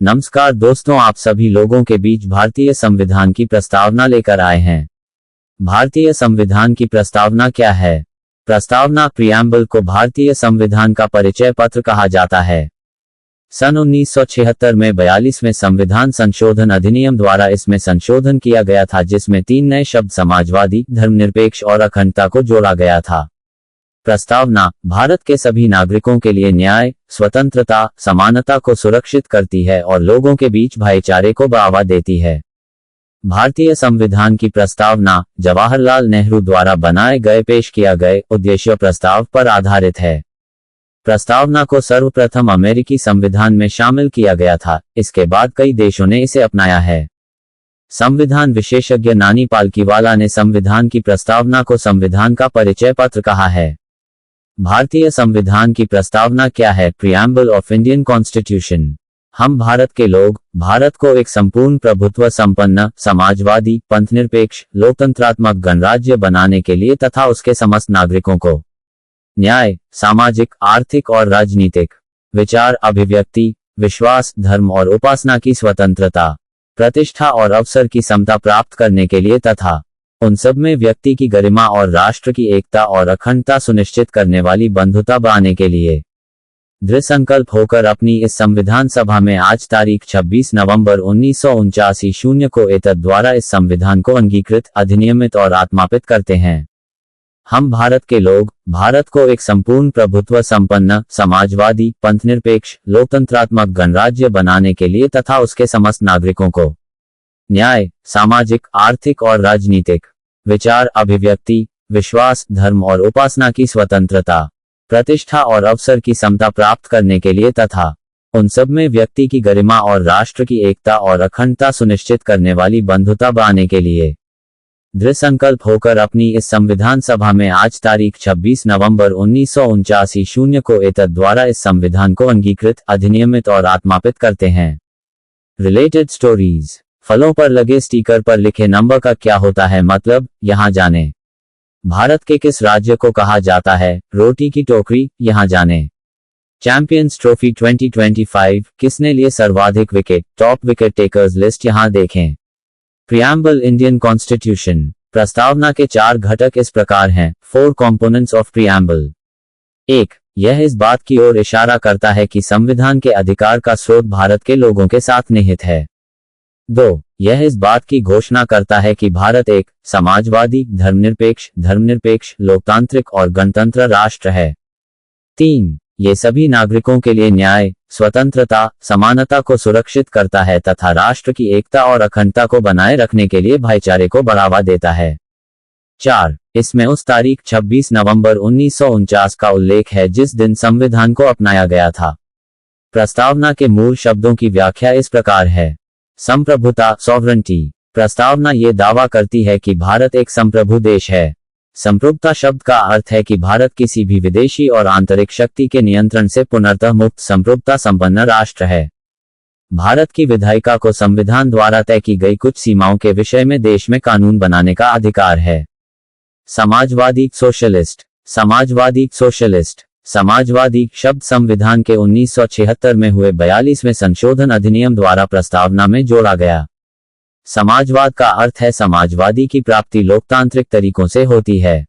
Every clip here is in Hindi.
नमस्कार दोस्तों, आप सभी लोगों के बीच भारतीय संविधान की प्रस्तावना लेकर आए हैं। भारतीय संविधान की प्रस्तावना क्या है? प्रस्तावना प्रियम्बल को भारतीय संविधान का परिचय पत्र कहा जाता है। सन 1976 में 42वें संविधान संशोधन अधिनियम द्वारा इसमें संशोधन किया गया था, जिसमें 3 नए शब्द समाजवादी, धर्मनिरपेक्ष और अखंडता को जोड़ा गया था। प्रस्तावना भारत के सभी नागरिकों के लिए न्याय, स्वतंत्रता, समानता को सुरक्षित करती है और लोगों के बीच भाईचारे को बढ़ावा देती है। भारतीय संविधान की प्रस्तावना जवाहरलाल नेहरू द्वारा बनाए गए पेश किया गए उद्देश्य प्रस्ताव पर आधारित है। प्रस्तावना को सर्वप्रथम अमेरिकी संविधान में शामिल किया गया था, इसके बाद कई देशों ने इसे अपनाया है। संविधान विशेषज्ञ नानी पालकीवाला ने संविधान की प्रस्तावना को संविधान का परिचय पत्र कहा है। भारतीय संविधान की प्रस्तावना क्या है? Preamble of Indian constitution. हम भारत के लोग भारत को एक संपूर्ण प्रभुत्व संपन्न, समाजवादी, पंथनिरपेक्ष, लोकतंत्रात्मक गणराज्य बनाने के लिए तथा उसके समस्त नागरिकों को न्याय, सामाजिक, आर्थिक और राजनीतिक विचार, अभिव्यक्ति, विश्वास, धर्म और उपासना की स्वतंत्रता, प्रतिष्ठा और अवसर की समता प्राप्त करने के लिए तथा उन सब में व्यक्ति की गरिमा और राष्ट्र की एकता और अखंडता सुनिश्चित करने वाली बंधुता बढ़ाने के लिए दृढ़ संकल्प होकर अपनी इस संविधान सभा में आज तारीख 26 नवंबर 1949 शून्य को एतद द्वारा इस संविधान को अंगीकृत, अधिनियमित और आत्मापित करते हैं। हम भारत के लोग भारत को एक संपूर्ण प्रभुत्व संपन्न, समाजवादी, पंथनिरपेक्ष, लोकतंत्रात्मक गणराज्य बनाने के लिए तथा उसके समस्त नागरिकों को न्याय, सामाजिक, आर्थिक और राजनीतिक विचार, अभिव्यक्ति, विश्वास, धर्म और उपासना की स्वतंत्रता, प्रतिष्ठा और अवसर की समता प्राप्त करने के लिए तथा उन सब में व्यक्ति की गरिमा और राष्ट्र की एकता और अखंडता सुनिश्चित करने वाली बंधुता बढ़ाने के लिए दृढ़ संकल्प होकर अपनी इस संविधान सभा में आज तारीख 26 नवंबर 1949 शून्य को एतद द्वारा इस संविधान को अंगीकृत, अधिनियमित और आत्मापित करते हैं। Related stories. फलों पर लगे स्टिकर पर लिखे नंबर का क्या होता है मतलब, यहाँ जाने। भारत के किस राज्य को कहा जाता है रोटी की टोकरी, यहाँ जाने। चैंपियंस ट्रॉफी 2025 किसने लिए सर्वाधिक wicket, top wicket takers list यहाँ देखें। Preamble Indian constitution. प्रस्तावना के 4 घटक इस प्रकार हैं। 4 कंपोनेंट्स ऑफ प्रियम्बल। 1. यह इस बात की ओर इशारा करता है कि संविधान के अधिकार का स्रोत भारत के लोगों के साथ निहित है। 2. यह इस बात की घोषणा करता है कि भारत एक समाजवादी, धर्मनिरपेक्ष, लोकतांत्रिक और गणतंत्र राष्ट्र है। 3. ये सभी नागरिकों के लिए न्याय, स्वतंत्रता, समानता को सुरक्षित करता है तथा राष्ट्र की एकता और अखंडता को बनाए रखने के लिए भाईचारे को बढ़ावा देता है। 4. इसमें उस तारीख 26 नवंबर 1949 का उल्लेख है जिस दिन संविधान को अपनाया गया था। प्रस्तावना के मूल शब्दों की व्याख्या इस प्रकार है। संप्रभुता, सॉवरेंटी। प्रस्तावना ये दावा करती है कि भारत एक संप्रभु देश है। संप्रभुता शब्द का अर्थ है कि भारत किसी भी विदेशी और आंतरिक शक्ति के नियंत्रण से पूर्णतः मुक्त संप्रभुता संपन्न राष्ट्र है। भारत की विधायिका को संविधान द्वारा तय की गई कुछ सीमाओं के विषय में देश में कानून बनाने का अधिकार है। समाजवादी सोशलिस्ट। समाजवादी शब्द संविधान के 1976 में हुए 42वें संशोधन अधिनियम द्वारा प्रस्तावना में जोड़ा गया। समाजवाद का अर्थ है समाजवादी की प्राप्ति लोकतांत्रिक तरीकों से होती है।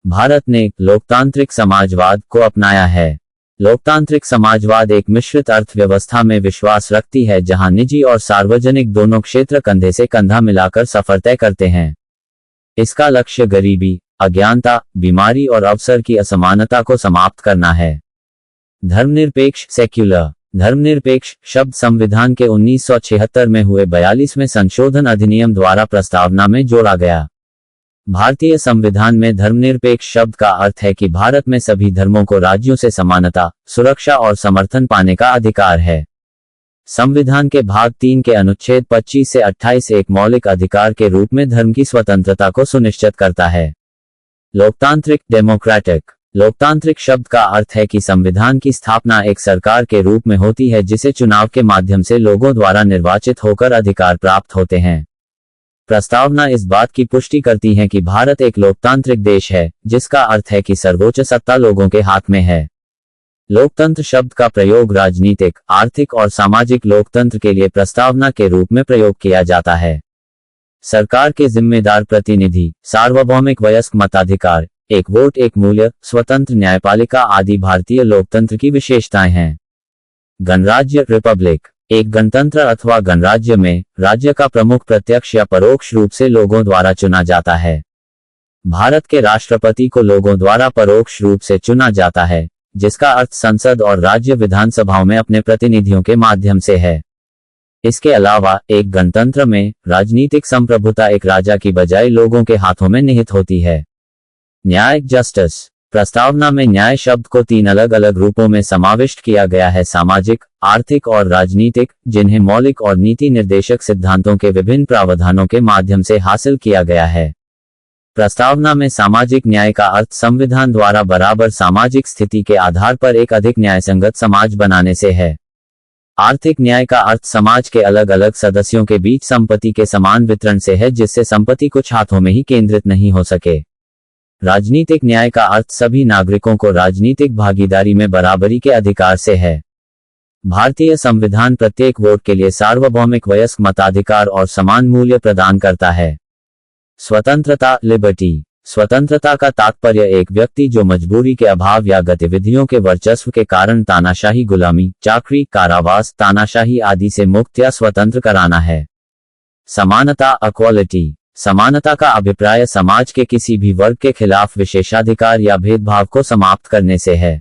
भारत ने लोकतांत्रिक समाजवाद को अपनाया है। लोकतांत्रिक समाजवाद एक मिश्रित अर्थव्यवस्था में विश्वास रखती है जहां निजी और सार्वजनिक दोनों क्षेत्र कंधे से कंधा मिलाकर सफर तय करते हैं। इसका लक्ष्य गरीबी, अज्ञानता, बीमारी और अवसर की असमानता को समाप्त करना है। धर्मनिरपेक्ष सेक्युलर। धर्मनिरपेक्ष शब्द संविधान के 1976 में हुए 42वें संशोधन अधिनियम द्वारा प्रस्तावना में जोड़ा गया। भारतीय संविधान में धर्मनिरपेक्ष शब्द का अर्थ है कि भारत में सभी धर्मों को राज्यों से समानता, सुरक्षा और समर्थन पाने का अधिकार है। संविधान के भाग 3 के अनुच्छेद 25 से 28 एक मौलिक अधिकार के रूप में धर्म की स्वतंत्रता को सुनिश्चित करता है। लोकतांत्रिक डेमोक्रेटिक। लोकतांत्रिक शब्द का अर्थ है कि संविधान की स्थापना एक सरकार के रूप में होती है जिसे चुनाव के माध्यम से लोगों द्वारा निर्वाचित होकर अधिकार प्राप्त होते हैं। प्रस्तावना इस बात की पुष्टि करती है कि भारत एक लोकतांत्रिक देश है, जिसका अर्थ है कि सर्वोच्च सत्ता लोगों के हाथ में है। लोकतंत्र शब्द का प्रयोग राजनीतिक, आर्थिक और सामाजिक लोकतंत्र के लिए प्रस्तावना के रूप में प्रयोग किया जाता है। सरकार के जिम्मेदार प्रतिनिधि, सार्वभौमिक वयस्क मताधिकार, एक वोट एक मूल्य, स्वतंत्र न्यायपालिका आदि भारतीय लोकतंत्र की विशेषताएं हैं। गणराज्य रिपब्लिक, एक गणतंत्र अथवा गणराज्य में राज्य का प्रमुख प्रत्यक्ष या परोक्ष रूप से लोगों द्वारा चुना जाता है। भारत के राष्ट्रपति को लोगों द्वारा परोक्ष रूप से चुना जाता है, जिसका अर्थ संसद और राज्य विधानसभाओं में अपने प्रतिनिधियों के माध्यम से है। इसके अलावा एक गणतंत्र में राजनीतिक संप्रभुता एक राजा की बजाय लोगों के हाथों में निहित होती है। न्याय जस्टिस, प्रस्तावना में न्याय शब्द को 3 अलग अलग रूपों में समाविष्ट किया गया है, सामाजिक, आर्थिक और राजनीतिक, जिन्हें मौलिक और नीति निर्देशक सिद्धांतों के विभिन्न प्रावधानों के माध्यम से हासिल किया गया है। प्रस्तावना में सामाजिक न्याय का अर्थ संविधान द्वारा बराबर सामाजिक स्थिति के आधार पर एक अधिक न्यायसंगत समाज बनाने से है। आर्थिक न्याय का अर्थ समाज के अलग अलग सदस्यों के बीच संपत्ति के समान वितरण से है, जिससे संपत्ति कुछ हाथों में ही केंद्रित नहीं हो सके। राजनीतिक न्याय का अर्थ सभी नागरिकों को राजनीतिक भागीदारी में बराबरी के अधिकार से है। भारतीय संविधान प्रत्येक वोट के लिए सार्वभौमिक वयस्क मताधिकार और समान मूल्य प्रदान करता है। स्वतंत्रता लिबर्टी, स्वतंत्रता का तात्पर्य एक व्यक्ति जो मजबूरी के अभाव या गतिविधियों के वर्चस्व के कारण तानाशाही, गुलामी, चाकरी, कारावास, तानाशाही आदि से मुक्त या स्वतंत्र कराना है। समानता इक्वालिटी, समानता का अभिप्राय समाज के किसी भी वर्ग के खिलाफ विशेषाधिकार या भेदभाव को समाप्त करने से है।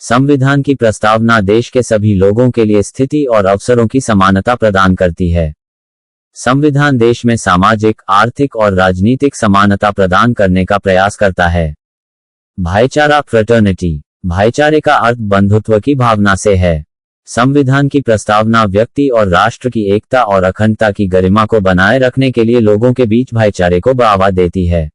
संविधान की प्रस्तावना देश के सभी लोगों के लिए स्थिति और अवसरों की समानता प्रदान करती है। संविधान देश में सामाजिक, आर्थिक और राजनीतिक समानता प्रदान करने का प्रयास करता है। भाईचारा फ्रेटर्निटी, भाईचारे का अर्थ बंधुत्व की भावना से है। संविधान की प्रस्तावना व्यक्ति और राष्ट्र की एकता और अखंडता की गरिमा को बनाए रखने के लिए लोगों के बीच भाईचारे को बढ़ावा देती है।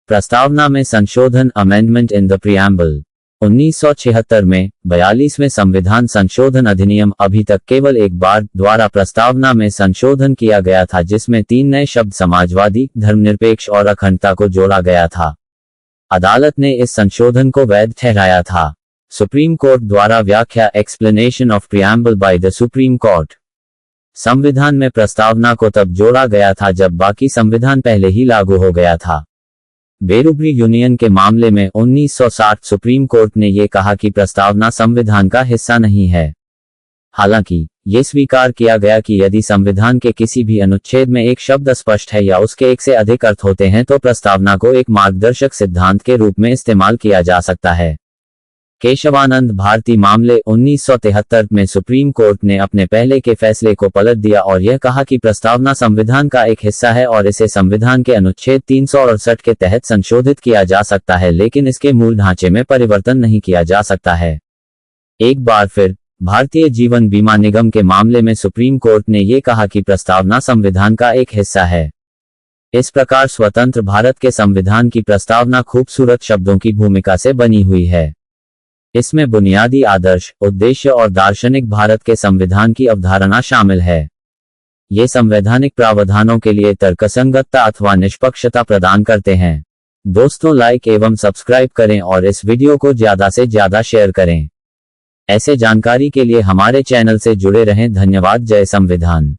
प्रस्तावना में संशोधन, अमेंडमेंट इन द प्रिएम्बल, 1976 में 42वें संविधान संशोधन अधिनियम अभी तक केवल एक बार द्वारा प्रस्तावना में संशोधन किया गया था, जिसमें 3 नए शब्द समाजवादी, धर्मनिरपेक्ष और अखंडता को जोड़ा गया था। अदालत ने इस संशोधन को वैध ठहराया था। सुप्रीम कोर्ट द्वारा व्याख्या, explanation of preamble by the supreme court. संविधान में प्रस्तावना को तब जोड़ा गया था जब बाकी संविधान पहले ही लागू हो गया था। बेरुबरी यूनियन के मामले में 1960 सुप्रीम कोर्ट ने यह कहा कि प्रस्तावना संविधान का हिस्सा नहीं है। हालांकि ये स्वीकार किया गया कि यदि संविधान के किसी भी अनुच्छेद में एक शब्द स्पष्ट है या उसके एक से अधिक अर्थ होते हैं तो प्रस्तावना को एक मार्गदर्शक सिद्धांत के रूप में इस्तेमाल किया जा सकता है। केशवानंद भारती मामले 1973 में सुप्रीम कोर्ट ने अपने पहले के फैसले को पलट दिया और यह कहा कि प्रस्तावना संविधान का एक हिस्सा है और इसे संविधान के अनुच्छेद 368 के तहत संशोधित किया जा सकता है, लेकिन इसके मूल ढांचे में परिवर्तन नहीं किया जा सकता है। एक बार फिर भारतीय जीवन बीमा निगम के मामले में सुप्रीम कोर्ट ने यह कहा कि प्रस्तावना संविधान का एक हिस्सा है। इस प्रकार स्वतंत्र भारत के संविधान की प्रस्तावना खूबसूरत शब्दों की भूमिका से बनी हुई है। इसमें बुनियादी आदर्श, उद्देश्य और दार्शनिक भारत के संविधान की अवधारणा शामिल है। ये संवैधानिक प्रावधानों के लिए तर्कसंगतता अथवा निष्पक्षता प्रदान करते हैं। दोस्तों, लाइक एवं सब्सक्राइब करें और इस वीडियो को ज्यादा से ज्यादा शेयर करें। ऐसे जानकारी के लिए हमारे चैनल से जुड़े रहें। धन्यवाद। जय संविधान।